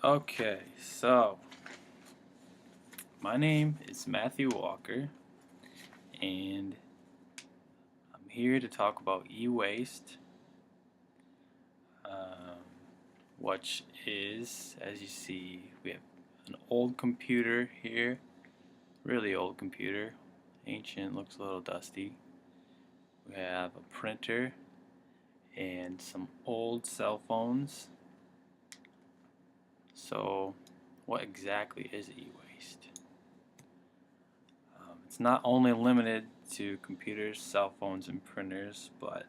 Okay, so my name is Matthew Walker, and I'm here to talk about e-waste, um, which is, as you see, we have an old computer here, really old computer, ancient, looks a little dusty. We have a printer and some old cell phones. So, what exactly is e-waste? It's not only limited to computers, cell phones, and printers, but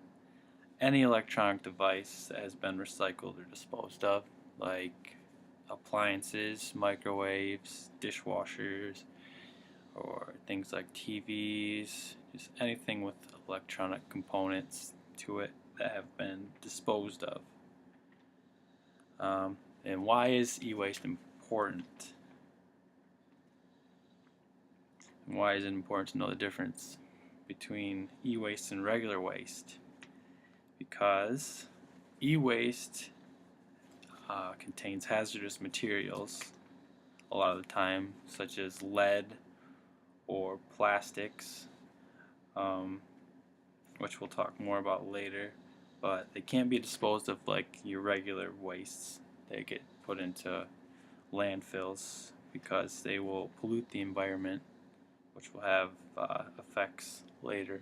any electronic device that has been recycled or disposed of, like appliances, microwaves, dishwashers, or things like TVs, just anything with electronic components to it that have been disposed of. And why is e-waste important? And why is it important to know the difference between e-waste and regular waste? Because e-waste contains hazardous materials a lot of the time, such as lead or plastics, um, which we'll talk more about later. But they can't be disposed of like your regular wastes. They get put into landfills because they will pollute the environment, which will have effects later.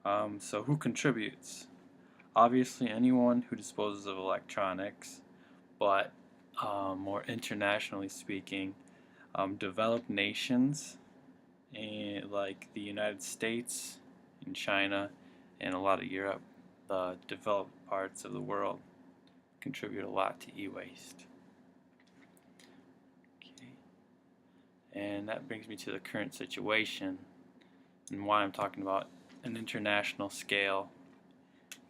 So who contributes? Obviously anyone who disposes of electronics, but more internationally speaking, developed nations like the United States and China and a lot of Europe, the developed parts of the world, contribute a lot to e-waste. Okay. And that brings me to the current situation and why I'm talking about an international scale,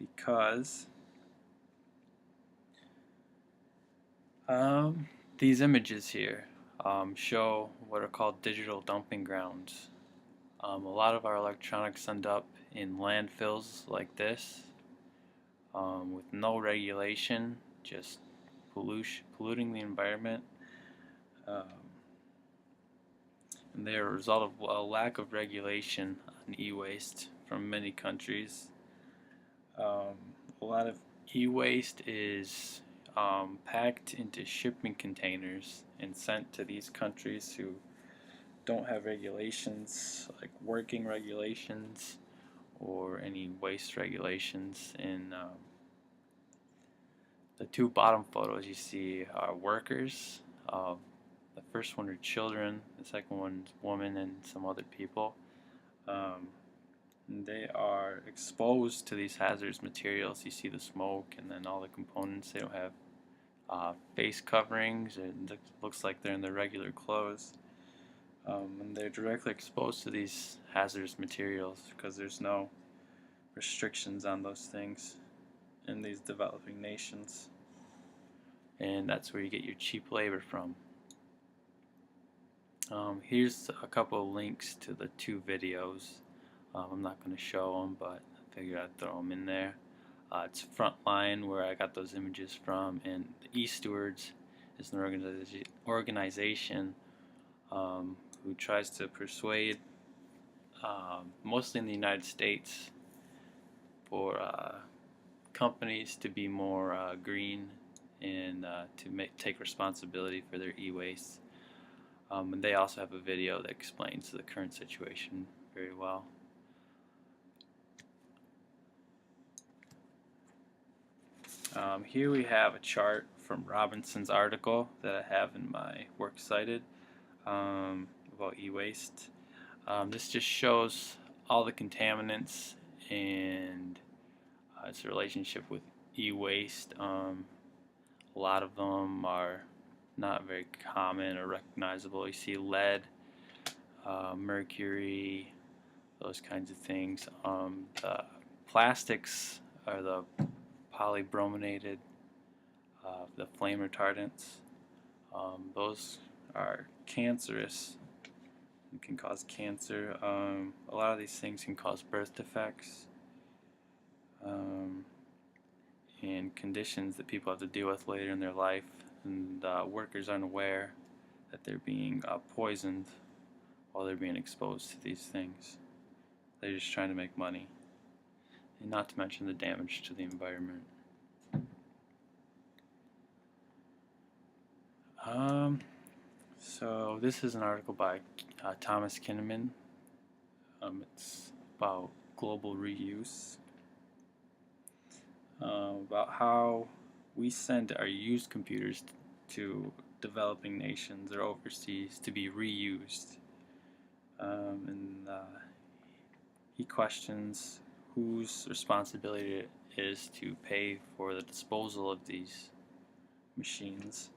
because these images here show what are called digital dumping grounds. A lot of our electronics end up in landfills like this with no regulation, just polluting the environment. Um, and they're a result of a lack of regulation on e-waste from many countries. A lot of e-waste is packed into shipping containers and sent to these countries who don't have regulations, like working regulations or any waste regulations. And the two bottom photos you see are workers. The first one are children, the second one's women and some other people. Um, They are exposed to these hazardous materials. You see the smoke and then all the components. They don't have face coverings. It looks like they're in their regular clothes. And they're directly exposed to these hazardous materials because there's no restrictions on those things in these developing nations. And that's where you get your cheap labor from. Here's a couple of links to the two videos. I'm not going to show them, but I figured I'd throw them in there. It's Frontline, where I got those images from, and the E-Stewards is an organization who tries to persuade, mostly in the United States, for companies to be more green and to take responsibility for their e-waste. And they also have a video that explains the current situation very well. Here we have a chart from Robinson's article that I have in my works cited about e-waste. This just shows all the contaminants and its relationship with e-waste. A lot of them are not very common or recognizable. You see lead, mercury, those kinds of things. The plastics are the polybrominated, the flame retardants. Those are cancerous and can cause cancer. A lot of these things can cause birth defects and conditions that people have to deal with later in their life. and workers aren't aware that they're being poisoned while they're being exposed to these things. They're just trying to make money, and not to mention the damage to the environment. So this is an article by Thomas Kinnaman. It's about global reuse, about how we send our used computers to developing nations or overseas to be reused. And he questions whose responsibility it is to pay for the disposal of these machines.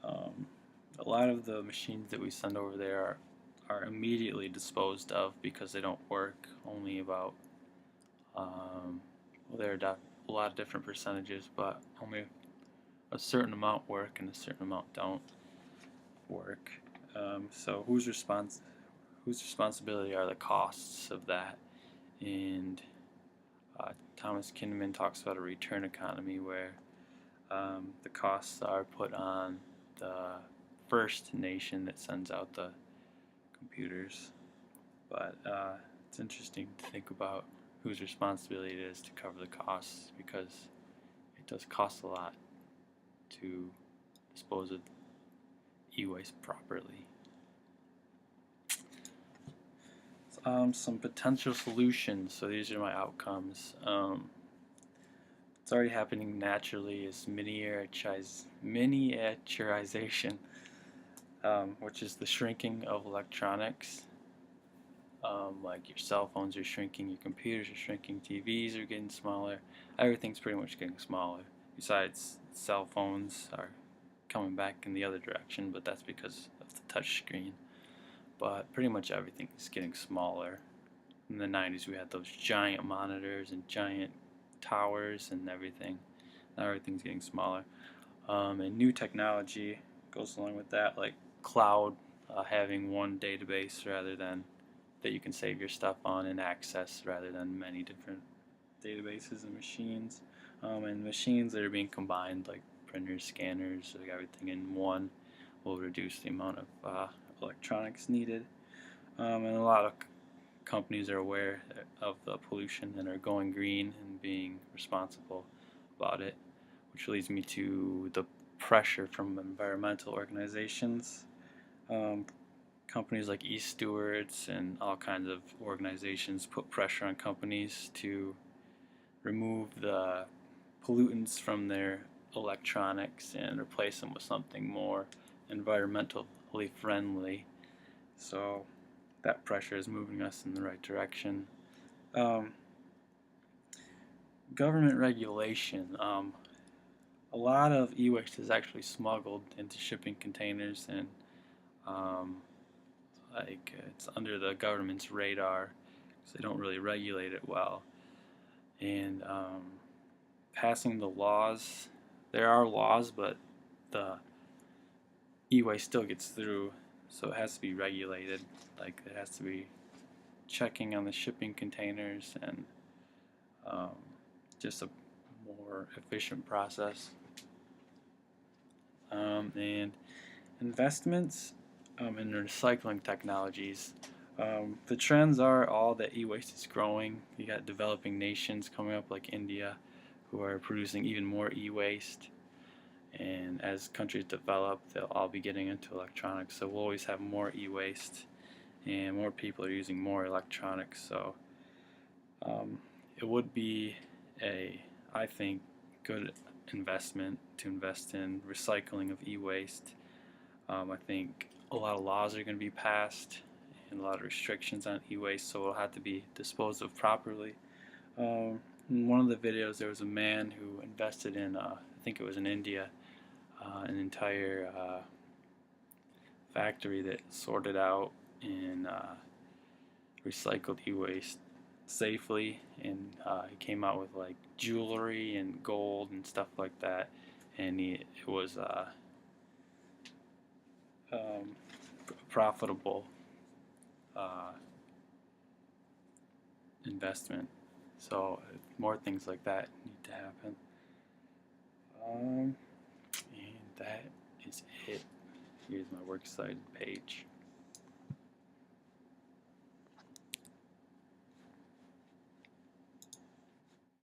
A lot of the machines that we send over there are immediately disposed of because they don't work. Only about, there are a lot of different percentages, but only a certain amount work and a certain amount don't work. So whose responsibility are the costs of that? And Thomas Kinnaman talks about a return economy where the costs are put on the first nation that sends out the computers. But it's interesting to think about whose responsibility it is to cover the costs, because it does cost a lot to dispose of e-waste properly. Some potential solutions. So these are my outcomes. It's already happening naturally is miniaturization, which is the shrinking of electronics. Like your cell phones are shrinking, your computers are shrinking, TVs are getting smaller, everything's pretty much getting smaller. Besides, cell phones are coming back in the other direction, but that's because of the touch screen. But pretty much everything is getting smaller. In the 90s we had those giant monitors and giant towers and everything. Now everything's getting smaller. And new technology goes along with that, like cloud, having one database rather than that you can save your stuff on and access rather than many different databases and machines. And machines that are being combined, like printers, scanners, like everything in one, will reduce the amount of electronics needed. And a lot of companies are aware of the pollution and are going green and being responsible about it, which leads me to the pressure from environmental organizations. Companies like eStewards and all kinds of organizations put pressure on companies to remove the pollutants from their electronics and replace them with something more environmentally friendly. So that pressure is moving us in the right direction. Government regulation. A lot of e-waste is actually smuggled into shipping containers, and it's under the government's radar because they don't really regulate it well. And passing the laws, there are laws, but the e-waste still gets through, so it has to be regulated. Like, it has to be checking on the shipping containers and just a more efficient process. And investments in recycling technologies. The trends are all that e-waste is growing. You got developing nations coming up like India who are producing even more e-waste. And as countries develop, they'll all be getting into electronics. So we'll always have more e-waste, and more people are using more electronics. So it would be I think, good investment to invest in recycling of e-waste. I think a lot of laws are going to be passed and a lot of restrictions on e-waste, so it'll have to be disposed of properly. In one of the videos, there was a man who invested in, I think it was in India, an entire factory that sorted out and recycled e-waste safely, and he came out with like jewelry and gold and stuff like that, and it was profitable investment. So more things like that need to happen. And that Here's my works cited page.